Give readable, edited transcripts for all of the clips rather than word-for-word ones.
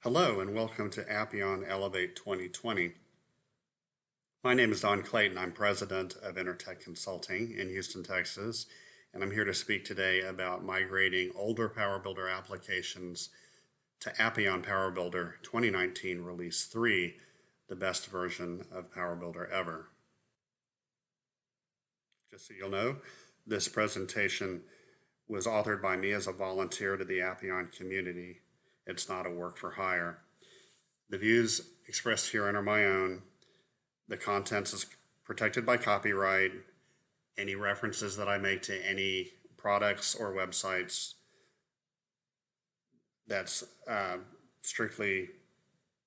Hello and welcome to Appeon Elevate 2020. My name is Don Clayton. I'm president of Intertech Consulting in Houston, Texas, and I'm here to speak today about migrating older PowerBuilder applications to Appeon PowerBuilder 2019 Release 3, the best version of PowerBuilder ever. Just so you'll know, this presentation was authored by me as a volunteer to the Appeon community. It's not a work for hire. The views expressed herein are my own. The contents is protected by copyright. Any references that I make to any products or websites, that's strictly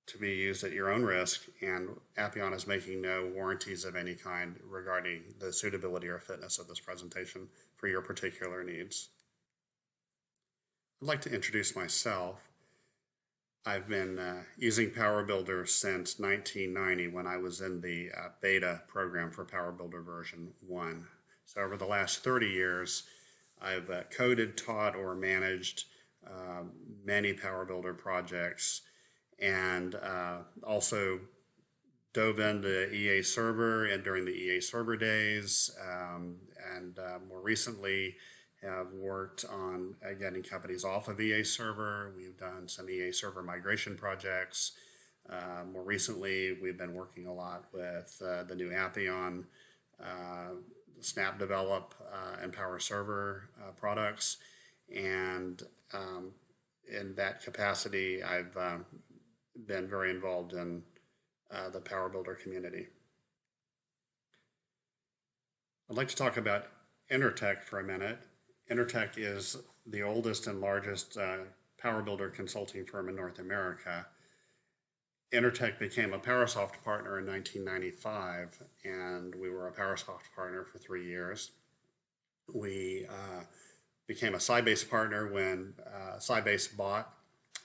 to be used at your own risk, and Appeon is making no warranties of any kind regarding the suitability or fitness of this presentation for your particular needs. I'd like to introduce myself. I've been using PowerBuilder since 1990 when I was in the beta program for PowerBuilder version 1. So over the last 30 years, I've coded, taught, or managed many PowerBuilder projects, and also dove into EA Server and during the EA Server days, and more recently have worked on getting companies off of EA Server. We've done some EA Server migration projects. More recently, we've been working a lot with the new Appeon, Snap Develop, and Power Server products. And in that capacity, I've been very involved in the PowerBuilder community. I'd like to talk about Intertech for a minute. Intertech is the oldest and largest PowerBuilder consulting firm in North America. Intertech became a PowerSoft partner in 1995, and we were a PowerSoft partner for 3 years. We became a Sybase partner when Sybase bought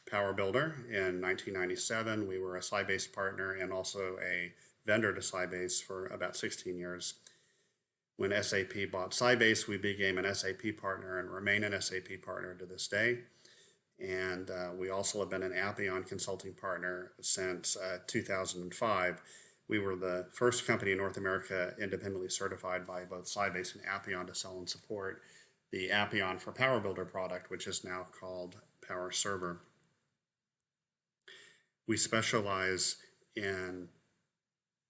PowerBuilder in 1997. We were a Sybase partner and also a vendor to Sybase for about 16 years. When SAP bought Sybase, we became an SAP partner and remain an SAP partner to this day. And we also have been an Appeon consulting partner since 2005. We were the first company in North America independently certified by both Sybase and Appeon to sell and support the Appeon for PowerBuilder product, which is now called Power Server. We specialize in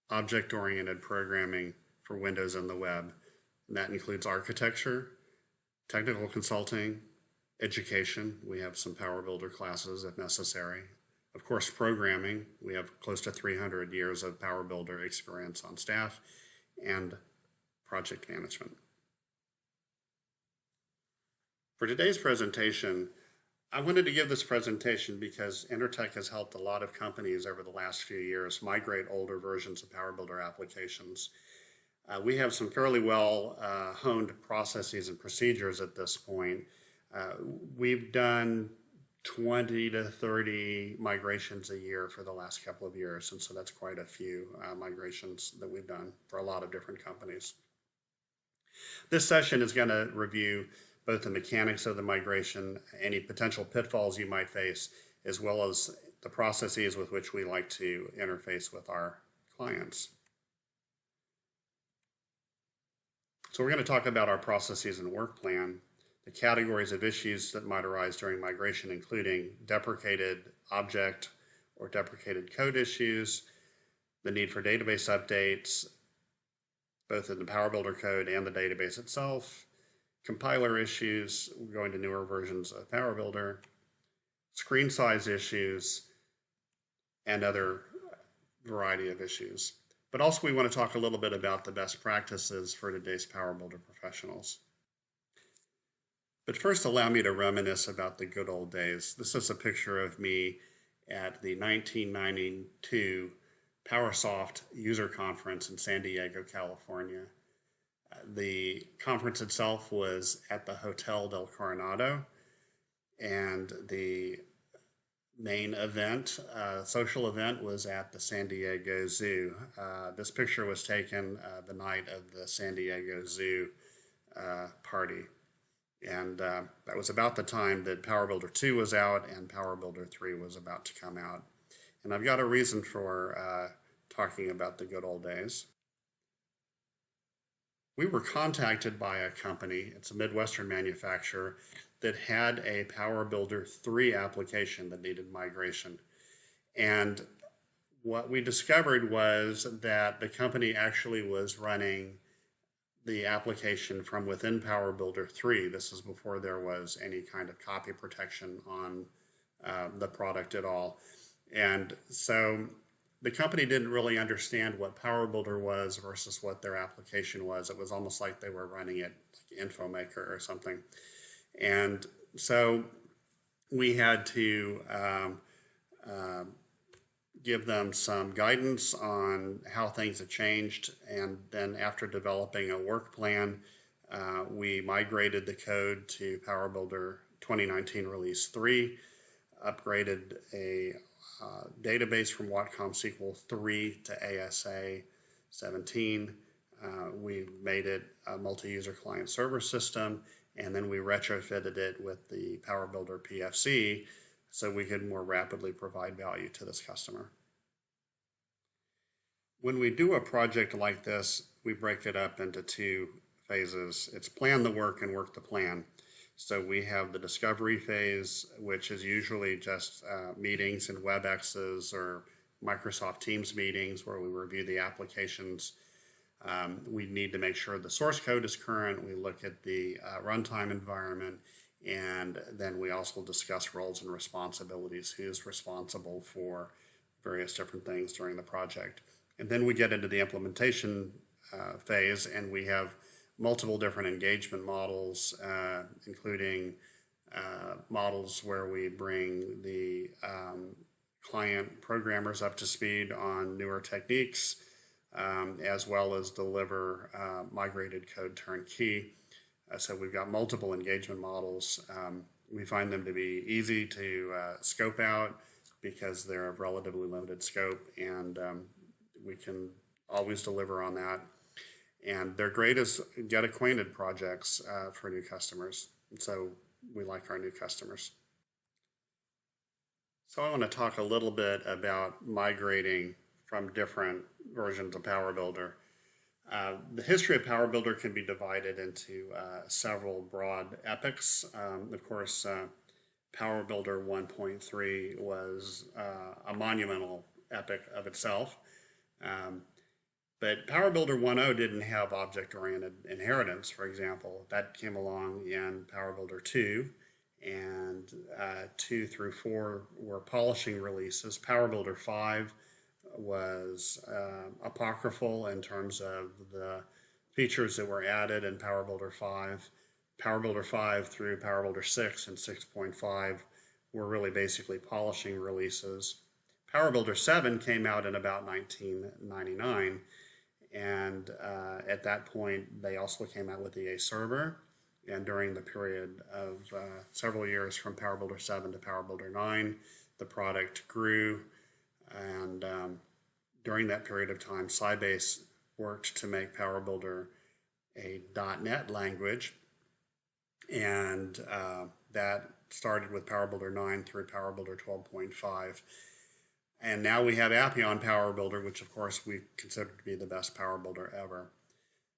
object-oriented programming for Windows and the web. And that includes architecture, technical consulting, education. We have some PowerBuilder classes if necessary. Of course, programming. We have close to 300 years of PowerBuilder experience on staff, and project management. For today's presentation, I wanted to give this presentation because Intertech has helped a lot of companies over the last few years migrate older versions of PowerBuilder applications. We have some fairly well honed processes and procedures at this point. We've done 20 to 30 migrations a year for the last couple of years, and so that's quite a few migrations that we've done for a lot of different companies. This session is going to review both the mechanics of the migration, any potential pitfalls you might face, as well as the processes with which we like to interface with our clients. So we're going to talk about our processes and work plan, the categories of issues that might arise during migration, including deprecated object or deprecated code issues, the need for database updates, both in the PowerBuilder code and the database itself, compiler issues going to newer versions of PowerBuilder, screen size issues, and other variety of issues. But also we want to talk a little bit about the best practices for today's PowerBuilder professionals. But first, allow me to reminisce about the good old days. This is a picture of me at the 1992 PowerSoft user conference in San Diego, California. The conference itself was at the Hotel del Coronado, and the main event, social event, was at the San Diego Zoo. This picture was taken the night of the San Diego Zoo party. And that was about the time that PowerBuilder 2 was out and PowerBuilder 3 was about to come out. And I've got a reason for talking about the good old days. We were contacted by a company, it's a Midwestern manufacturer, that had a PowerBuilder 3 application that needed migration. And what we discovered was that the company actually was running the application from within PowerBuilder 3. This is before there was any kind of copy protection on the product at all. And so the company didn't really understand what PowerBuilder was versus what their application was. It was almost like they were running it like InfoMaker or something. And so we had to give them some guidance on how things have changed. And then after developing a work plan, we migrated the code to PowerBuilder 2019 Release 3, upgraded a database from Whatcom SQL 3 to ASA 17. We made it a multi-user client server system, and then we retrofitted it with the PowerBuilder PFC so we could more rapidly provide value to this customer. When we do a project like this, we break it up into two phases. It's plan the work and work the plan. So we have the discovery phase, which is usually just meetings and WebExes or Microsoft Teams meetings where we review the applications. We need to make sure the source code is current. We look at the runtime environment, and then we also discuss roles and responsibilities, who's responsible for various different things during the project. And then we get into the implementation phase, and we have multiple different engagement models, including models where we bring the client programmers up to speed on newer techniques, as well as deliver migrated code turnkey. So we've got multiple engagement models. We find them to be easy to scope out because they're of relatively limited scope, and we can always deliver on that. And they're great as get acquainted projects for new customers. So we like our new customers. So I want to talk a little bit about migrating from different versions of PowerBuilder. The history of PowerBuilder can be divided into several broad epochs. Of course, PowerBuilder 1.3 was a monumental epic of itself. But PowerBuilder 1.0 didn't have object-oriented inheritance, for example. That came along in PowerBuilder 2, and 2 through 4 were polishing releases. PowerBuilder 5 was apocryphal in terms of the features that were added in PowerBuilder 5. PowerBuilder 5 through PowerBuilder 6 and 6.5 were really basically polishing releases. PowerBuilder 7 came out in about 1999, and at that point they also came out with the EA server. And during the period of several years from PowerBuilder 7 to PowerBuilder 9, the product grew, and during that period of time, Sybase worked to make PowerBuilder a .NET language, and that started with PowerBuilder 9 through PowerBuilder 12.5. And now we have Appeon PowerBuilder, which of course we consider to be the best PowerBuilder ever.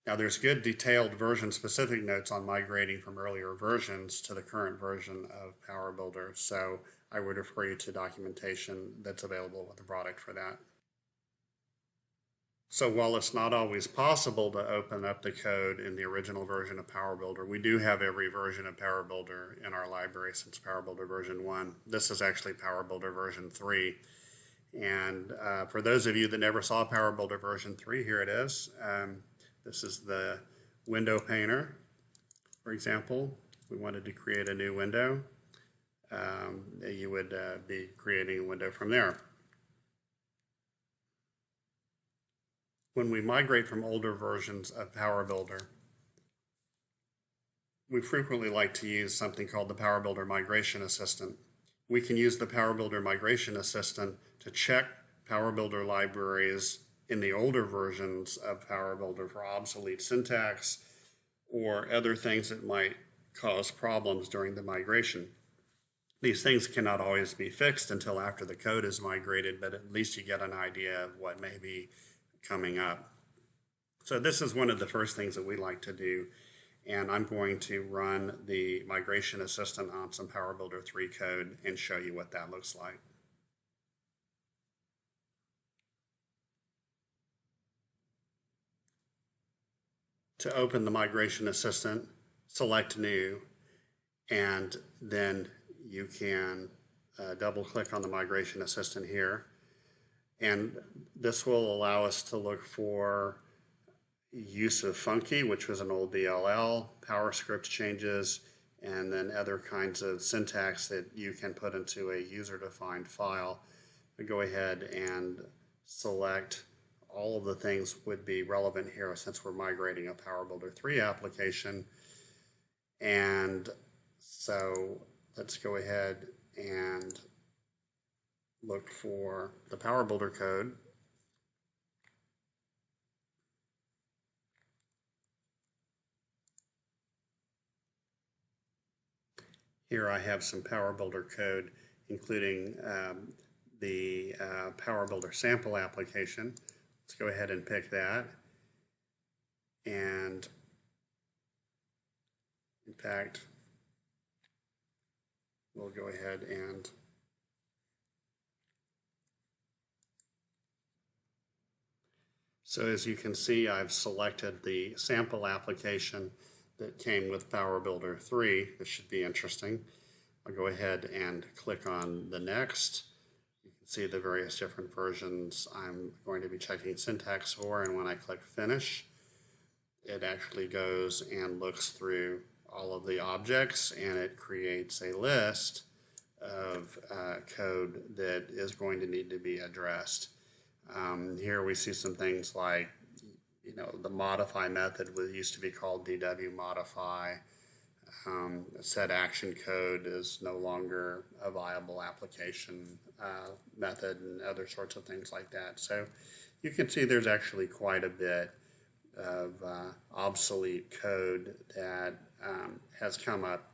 Now there's good detailed version-specific notes on migrating from earlier versions to the current version of PowerBuilder, so I would refer you to documentation that's available with the product for that. So while it's not always possible to open up the code in the original version of PowerBuilder, we do have every version of PowerBuilder in our library since PowerBuilder version 1. This is actually PowerBuilder version 3. And for those of you that never saw PowerBuilder version 3, here it is. This is the window painter, for example. If we wanted to create a new window, you would be creating a window from there. When we migrate from older versions of PowerBuilder, we frequently like to use something called the PowerBuilder Migration Assistant. We can use the PowerBuilder Migration Assistant to check PowerBuilder libraries in the older versions of PowerBuilder for obsolete syntax or other things that might cause problems during the migration. These things cannot always be fixed until after the code is migrated, but at least you get an idea of what may be coming up. So this is one of the first things that we like to do, and I'm going to run the Migration Assistant on some PowerBuilder 3 code and show you what that looks like. To open the Migration Assistant, select New, and then you can double click on the Migration Assistant here. And this will allow us to look for use of funky, which was an old DLL, PowerScript changes, and then other kinds of syntax that you can put into a user-defined file. We go ahead and select all of the things would be relevant here since we're migrating a PowerBuilder 3 application. And so let's go ahead and look for the PowerBuilder code. Here I have some PowerBuilder code, including the PowerBuilder sample application. Let's go ahead and pick that. And in fact, we'll go ahead and so as you can see, I've selected the sample application that came with PowerBuilder 3. This should be interesting. I'll go ahead and click on the next. You can see the various different versions I'm going to be checking syntax for, and when I click finish, it actually goes and looks through all of the objects, and it creates a list of code that is going to need to be addressed. Here we see some things like, the modify method used to be called DW modify. Set action code is no longer a viable application method, and other sorts of things like that. So you can see there's actually quite a bit of obsolete code that has come up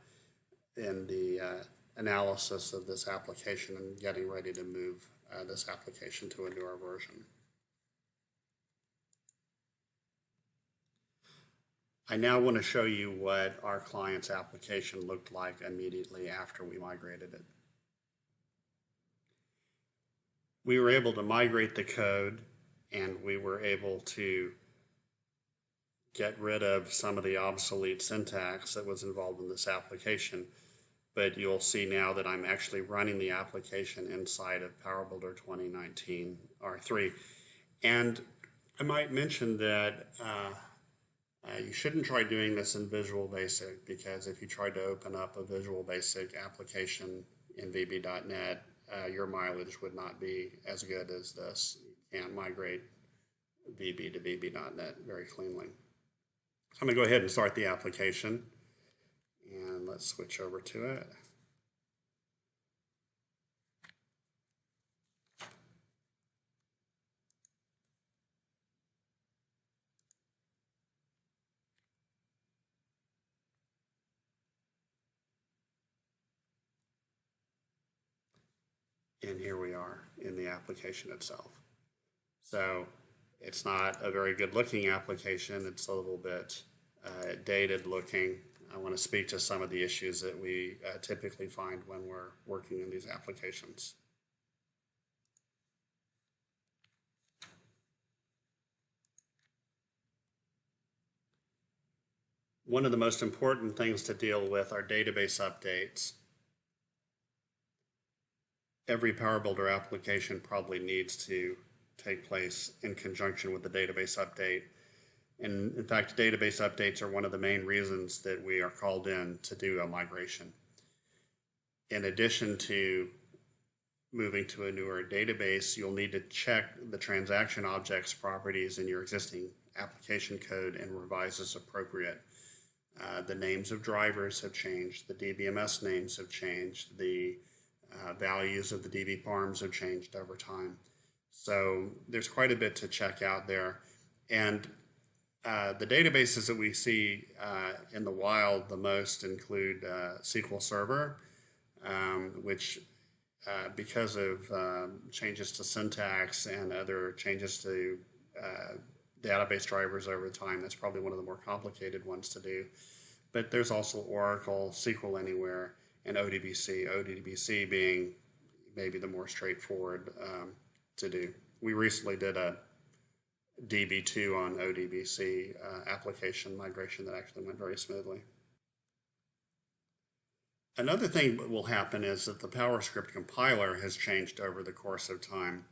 in the analysis of this application and getting ready to move this application to a newer version. I now want to show you what our client's application looked like immediately after we migrated it. We were able to migrate the code, and we were able to get rid of some of the obsolete syntax that was involved in this application. But you'll see now that I'm actually running the application inside of PowerBuilder 2019 R3. And I might mention that you shouldn't try doing this in Visual Basic, because if you tried to open up a Visual Basic application in VB.NET, your mileage would not be as good as this. You can't migrate VB to VB.NET very cleanly. So I'm going to go ahead and start the application, and let's switch over to it. And here we are in the application itself. So it's not a very good looking application. It's a little bit dated looking. I want to speak to some of the issues that we typically find when we're working in these applications. One of the most important things to deal with are database updates. Every PowerBuilder application probably needs to take place in conjunction with the database update. And in fact, database updates are one of the main reasons that we are called in to do a migration. In addition to moving to a newer database, you'll need to check the transaction objects properties in your existing application code and revise as appropriate. The names of drivers have changed, the DBMS names have changed, the values of the DB params have changed over time. So there's quite a bit to check out there. And The databases that we see in the wild the most include SQL Server, which because of changes to syntax and other changes to database drivers over time, that's probably one of the more complicated ones to do. But there's also Oracle, SQL Anywhere, and ODBC. ODBC being maybe the more straightforward to do. We recently did a DB2 on ODBC application migration that actually went very smoothly. Another thing that will happen is that the PowerScript compiler has changed over the course of time.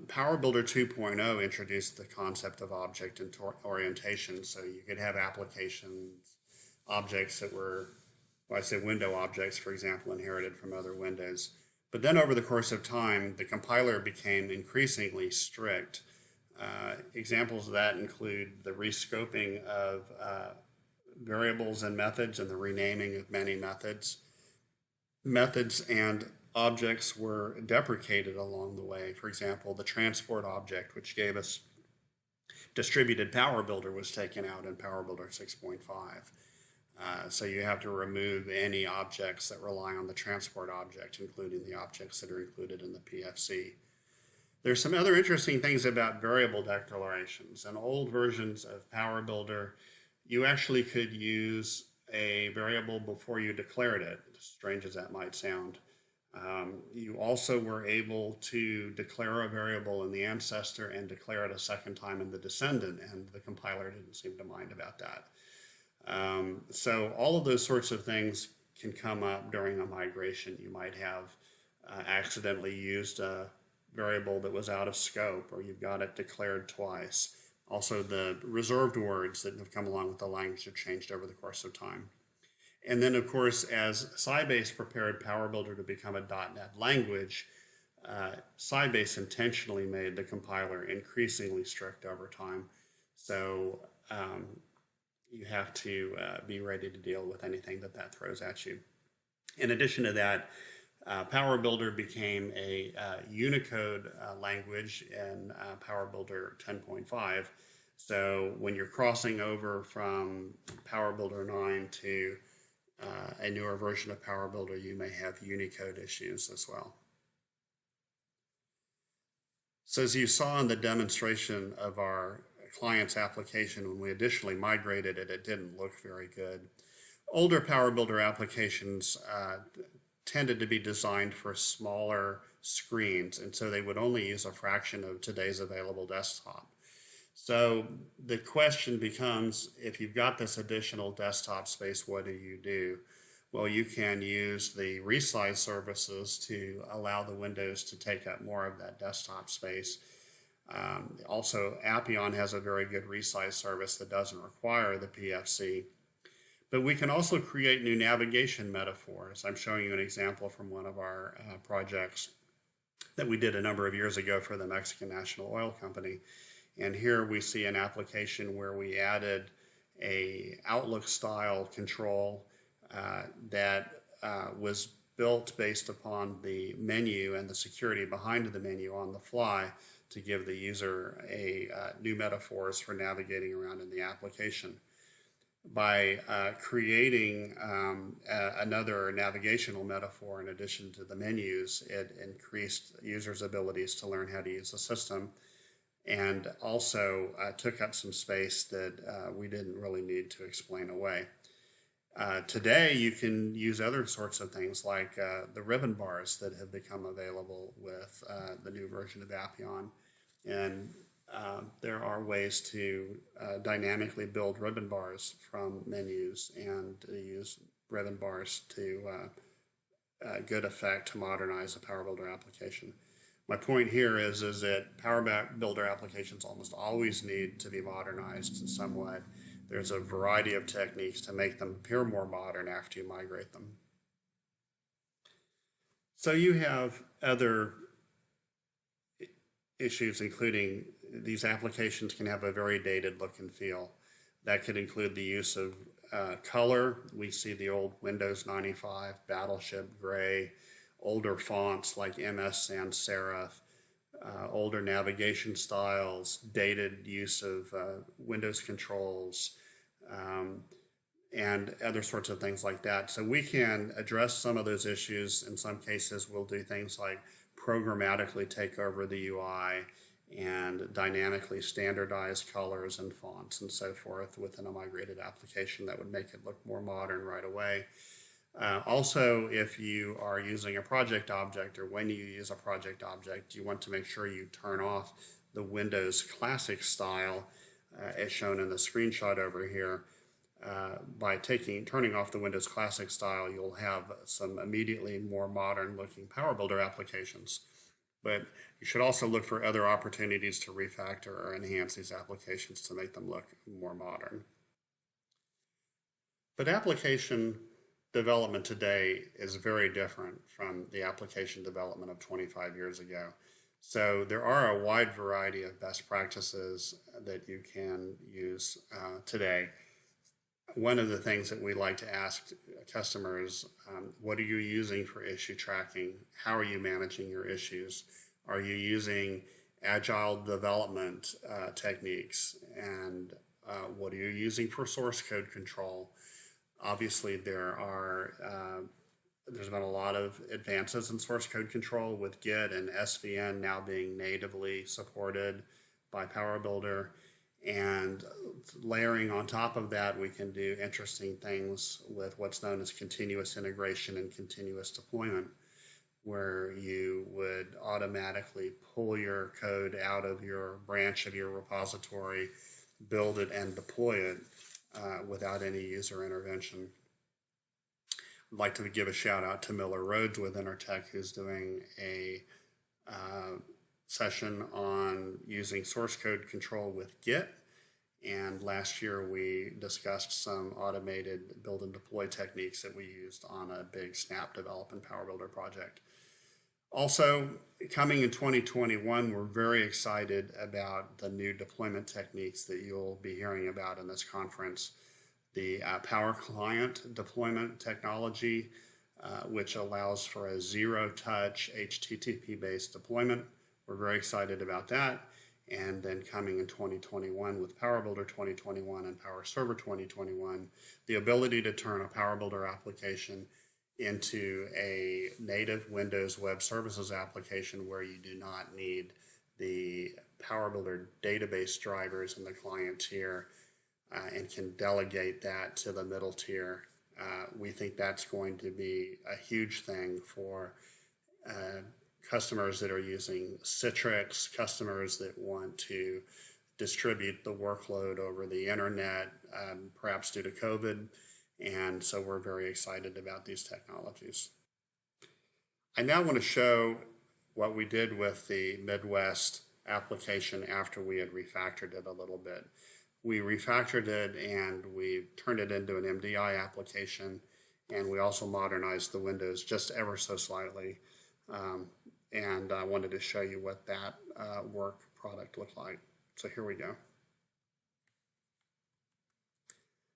PowerBuilder 2.0 introduced the concept of object orientation, so you could have applications, objects that were, well, I say window objects, for example, inherited from other windows. But then over the course of time, the compiler became increasingly strict. Examples of that include the rescoping of variables and methods and the renaming of many methods. Methods and objects were deprecated along the way. For example, the transport object, which gave us distributed PowerBuilder, was taken out in PowerBuilder 6.5. So you have to remove any objects that rely on the transport object, including the objects that are included in the PFC. There's some other interesting things about variable declarations. In old versions of PowerBuilder, you actually could use a variable before you declared it, as strange as that might sound. You also were able to declare a variable in the ancestor and declare it a second time in the descendant, and the compiler didn't seem to mind about that. So all of those sorts of things can come up during a migration. You might have accidentally used a variable that was out of scope, or you've got it declared twice. Also, the reserved words that have come along with the language have changed over the course of time. And then, of course, as Sybase prepared PowerBuilder to become a .NET language, Sybase intentionally made the compiler increasingly strict over time. So you have to be ready to deal with anything that throws at you. In addition to that, PowerBuilder became a Unicode language in PowerBuilder 10.5. So when you're crossing over from PowerBuilder 9 to a newer version of PowerBuilder, you may have Unicode issues as well. So as you saw in the demonstration of our client's application, when we additionally migrated it, it didn't look very good. Older PowerBuilder applications tended to be designed for smaller screens, and so they would only use a fraction of today's available desktop. So the question becomes, if you've got this additional desktop space, what do? Well, you can use the resize services to allow the windows to take up more of that desktop space. Also, Appeon has a very good resize service that doesn't require the PFC. But we can also create new navigation metaphors. I'm showing you an example from one of our projects that we did a number of years ago for the Mexican National Oil Company. And here we see an application where we added a Outlook style control that was built based upon the menu and the security behind the menu on the fly to give the user a new metaphors for navigating around in the application. By creating another navigational metaphor in addition to the menus, it increased users' abilities to learn how to use the system, and also took up some space that we didn't really need to explain away. Today, you can use other sorts of things like the ribbon bars that have become available with the new version of Appeon. And there are ways to dynamically build ribbon bars from menus and use ribbon bars to good effect to modernize a PowerBuilder application. My point here is that PowerBuilder applications almost always need to be modernized somewhat. There's a variety of techniques to make them appear more modern after you migrate them. So you have other issues, including these applications can have a very dated look and feel. That could include the use of color. We see the old Windows 95, Battleship Gray, older fonts like MS Sans Serif, older navigation styles, dated use of Windows controls, and other sorts of things like that. So we can address some of those issues. In some cases, we'll do things like programmatically take over the UI and dynamically standardize colors and fonts and so forth within a migrated application that would make it look more modern right away. Also, if you are using a project object, or when you use a project object, you want to make sure you turn off the Windows Classic style as shown in the screenshot over here. By turning off the Windows Classic style, you'll have some immediately more modern looking PowerBuilder applications. But you should also look for other opportunities to refactor or enhance these applications to make them look more modern. But application development today is very different from the application development of 25 years ago. So there are a wide variety of best practices that you can use today. One of the things that we like to ask customers, what are you using for issue tracking? How are you managing your issues? Are you using agile development techniques? And what are you using for source code control? Obviously, there's been a lot of advances in source code control with Git and SVN now being natively supported by PowerBuilder. And layering on top of that, we can do interesting things with what's known as continuous integration and continuous deployment, where you would automatically pull your code out of your branch of your repository, build it, and deploy it without any user intervention. I'd like to give a shout out to Miller Rhodes with Intertech, who's doing a session on using source code control with Git. And last year we discussed some automated build and deploy techniques that we used on a big Snap Develop and PowerBuilder project. Also, coming in 2021, we're very excited about the new deployment techniques that you'll be hearing about in this conference. The Power Client deployment technology, which allows for a zero-touch HTTP-based deployment. We're very excited about that. And then coming in 2021 with PowerBuilder 2021 and PowerServer 2021, the ability to turn a PowerBuilder application into a native Windows Web Services application where you do not need the PowerBuilder database drivers in the client tier and can delegate that to the middle tier. We think that's going to be a huge thing for customers that are using Citrix, customers that want to distribute the workload over the internet, perhaps due to COVID. And so we're very excited about these technologies. I now want to show what we did with the Midwest application after we had refactored it a little bit. We refactored it and we turned it into an MDI application, and we also modernized the windows just ever so slightly. And I wanted to show you what that work product looked like. So here we go.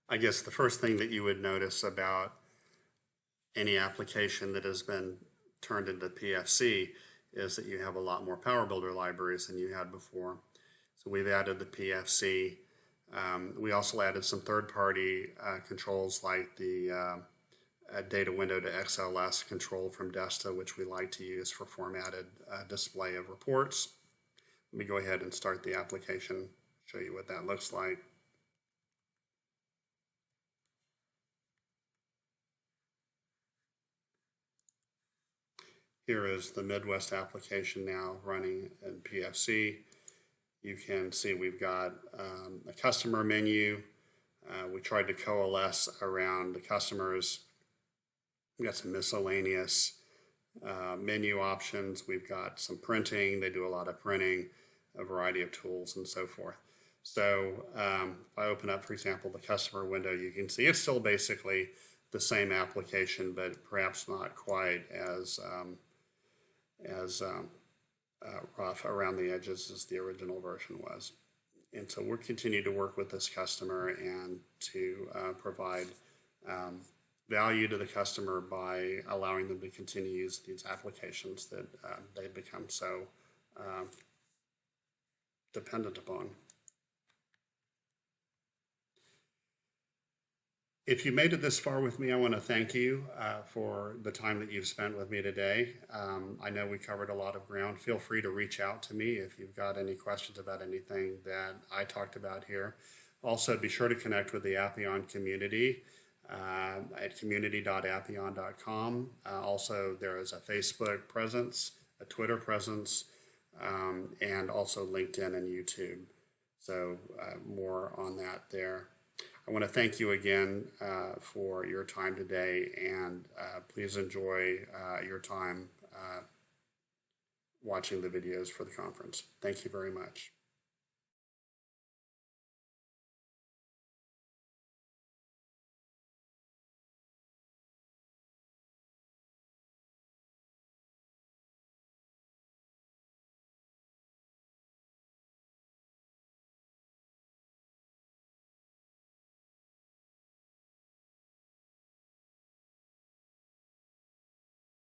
I guess the first thing that you would notice about any application that has been turned into PFC is that you have a lot more PowerBuilder libraries than you had before. So we've added the PFC. We also added some third-party controls like the data window to XLS control from Desta, which we like to use for formatted display of reports. Let me go ahead and start the application, show you what that looks like. Here is the Midwest application now running in PFC. You can see we've got a customer menu. We tried to coalesce around the customers. We've got some miscellaneous menu options. We've got some printing. They do a lot of printing, a variety of tools and so forth. So if I open up, for example, the customer window, you can see it's still basically the same application, but perhaps not quite as rough around the edges as the original version was. And so we'll continue to work with this customer and to provide value to the customer by allowing them to continue to use these applications that they've become so dependent upon. If you made it this far with me, I want to thank you for the time that you've spent with me today. I know we covered a lot of ground. Feel free to reach out to me if you've got any questions about anything that I talked about here. Also, be sure to connect with the Appeon community at community.appeon.com. Also, there is a Facebook presence, a Twitter presence, and also LinkedIn and YouTube. So more on that there. I want to thank you again for your time today, and please enjoy your time watching the videos for the conference. Thank you very much.